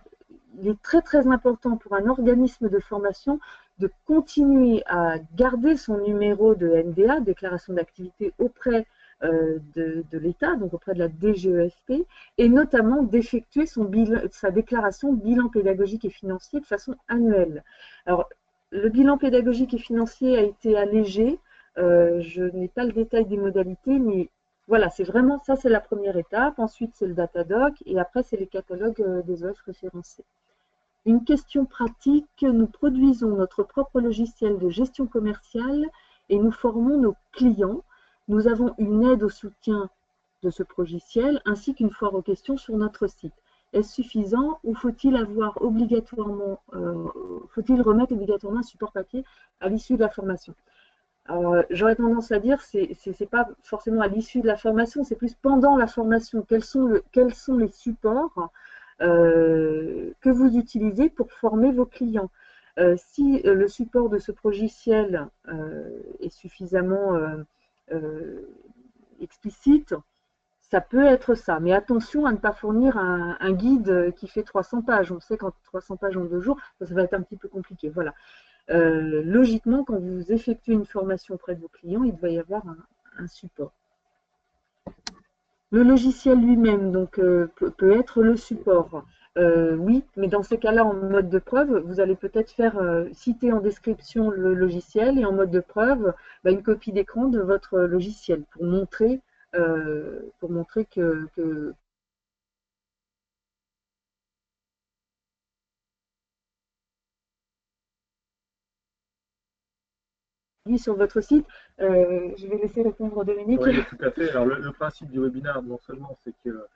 il est très très important pour un organisme de formation de continuer à garder son numéro de NDA, déclaration d'activité, auprès de l'État, donc auprès de la DGEFP, et notamment d'effectuer sa déclaration bilan pédagogique et financier de façon annuelle. Alors, le bilan pédagogique et financier a été allégé. Je n'ai pas le détail des modalités, mais voilà, c'est vraiment ça, c'est la première étape. Ensuite, c'est le Datadoc et après, c'est les catalogues des OF référencés. Une question pratique, nous produisons notre propre logiciel de gestion commerciale et nous formons nos clients. Nous avons une aide au soutien de ce logiciel ainsi qu'une foire aux questions sur notre site. Est-ce suffisant ou faut-il remettre obligatoirement un support papier à l'issue de la formation? J'aurais tendance à dire que ce n'est pas forcément à l'issue de la formation, c'est plus pendant la formation. Quels sont les supports que vous utilisez pour former vos clients? Si le support de ce logiciel est suffisamment explicite, ça peut être ça. Mais attention à ne pas fournir un guide qui fait 300 pages. On sait qu'en 300 pages en 2 jours, ça va être un petit peu compliqué. Voilà. Logiquement, quand vous effectuez une formation auprès de vos clients, il doit y avoir un support. Le logiciel lui-même donc peut être le support. Oui, mais dans ce cas-là, en mode de preuve, vous allez peut-être citer en description le logiciel et en mode de preuve une copie d'écran de votre logiciel pour montrer que sur votre site. Je vais laisser répondre Dominique. Oui, tout à fait. Alors, le principe du webinaire, non seulement, c'est que,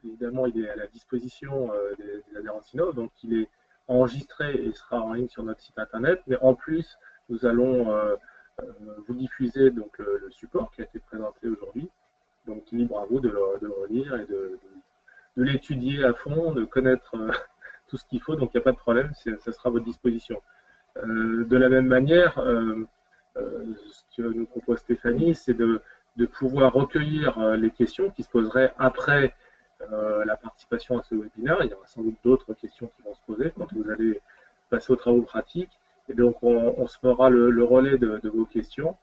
évidemment, il est à la disposition des adhérents Sinov, donc il est enregistré et sera en ligne sur notre site internet, mais en plus, nous allons vous diffuser donc, le support qui a été présenté aujourd'hui. Donc, libre à vous de le relire et de l'étudier à fond, de connaître tout ce qu'il faut, donc il n'y a pas de problème, ça sera à votre disposition. De la même manière, ce que nous propose Stéphanie, c'est de pouvoir recueillir les questions qui se poseraient après la participation à ce webinaire. Il y aura sans doute d'autres questions qui vont se poser quand vous allez passer aux travaux pratiques. Et donc, on se fera le relais de vos questions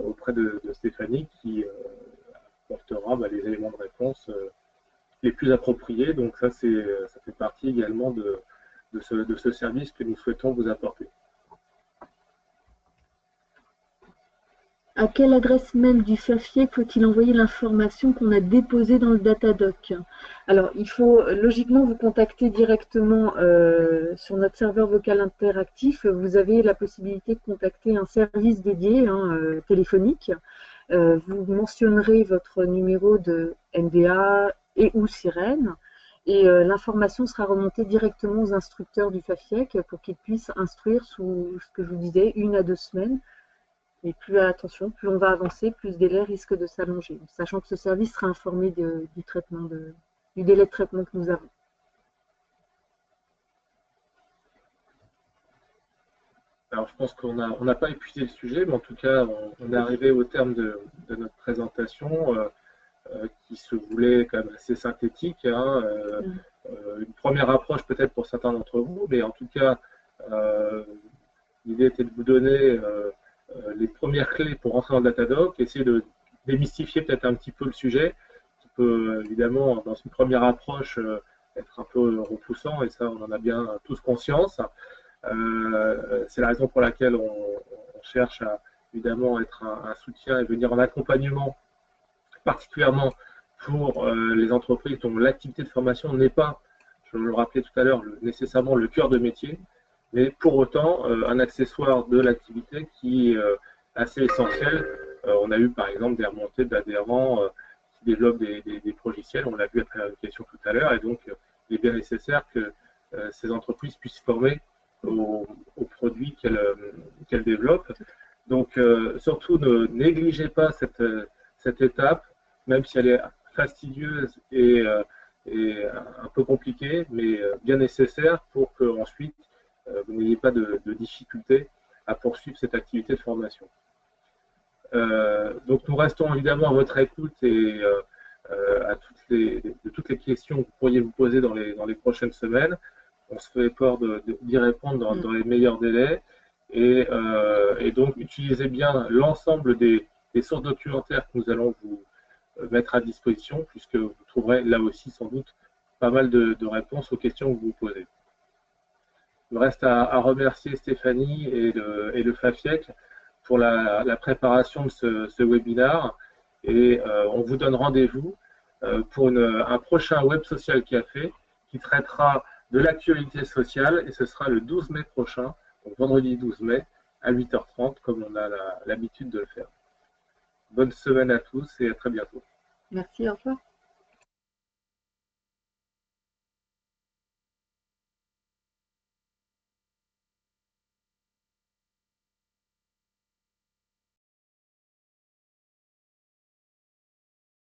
auprès de Stéphanie qui apportera les éléments de réponse les plus appropriés. Donc, ça fait partie également de ce service que nous souhaitons vous apporter. À quelle adresse mail du FAFIEC faut-il envoyer l'information qu'on a déposée dans le Datadoc? Alors, il faut logiquement vous contacter directement sur notre serveur vocal interactif. Vous avez la possibilité de contacter un service dédié téléphonique. Vous mentionnerez votre numéro de NDA et ou sirène. Et l'information sera remontée directement aux instructeurs du FAFIEC pour qu'ils puissent instruire sous ce que je vous disais, 1 à 2 semaines. Et plus on va avancer, plus le délai risque de s'allonger, sachant que ce service sera informé du délai de traitement que nous avons. Alors je pense qu'on n'a pas épuisé le sujet, mais en tout cas on est arrivé au terme de notre présentation qui se voulait quand même assez synthétique. une première approche peut-être pour certains d'entre vous, mais en tout cas, l'idée était de vous donner les premières clés pour rentrer dans Datadog, essayer de démystifier peut-être un petit peu le sujet, qui peut évidemment, dans une première approche, être un peu repoussant, et ça, on en a bien tous conscience. C'est la raison pour laquelle on cherche à évidemment être un soutien et venir en accompagnement, particulièrement pour les entreprises dont l'activité de formation n'est pas, je le rappelais tout à l'heure, nécessairement le cœur de métier, mais pour autant un accessoire de l'activité qui est assez essentiel. On a eu par exemple des remontées d'adhérents qui développent des logiciels, on l'a vu à travers une question tout à l'heure, et donc il est bien nécessaire que ces entreprises puissent former aux produits qu'elles développent. Donc surtout ne négligez pas cette étape, même si elle est fastidieuse et un peu compliquée, mais bien nécessaire pour qu'ensuite vous n'ayez pas de difficultés à poursuivre cette activité de formation. Donc nous restons évidemment à votre écoute et à toutes les questions que vous pourriez vous poser dans les prochaines semaines. On se fait effort d'y répondre dans les meilleurs délais. Et donc utilisez bien l'ensemble des sources documentaires que nous allons vous mettre à disposition, puisque vous trouverez là aussi sans doute pas mal de réponses aux questions que vous vous posez. Il me reste à remercier Stéphanie et le FAFIEC pour la préparation de ce webinaire, et on vous donne rendez-vous pour un prochain Web Social Café qui traitera de l'actualité sociale, et ce sera le 12 mai prochain, donc vendredi 12 mai à 8h30 comme on a l'habitude de le faire. Bonne semaine à tous et à très bientôt. Merci, au revoir.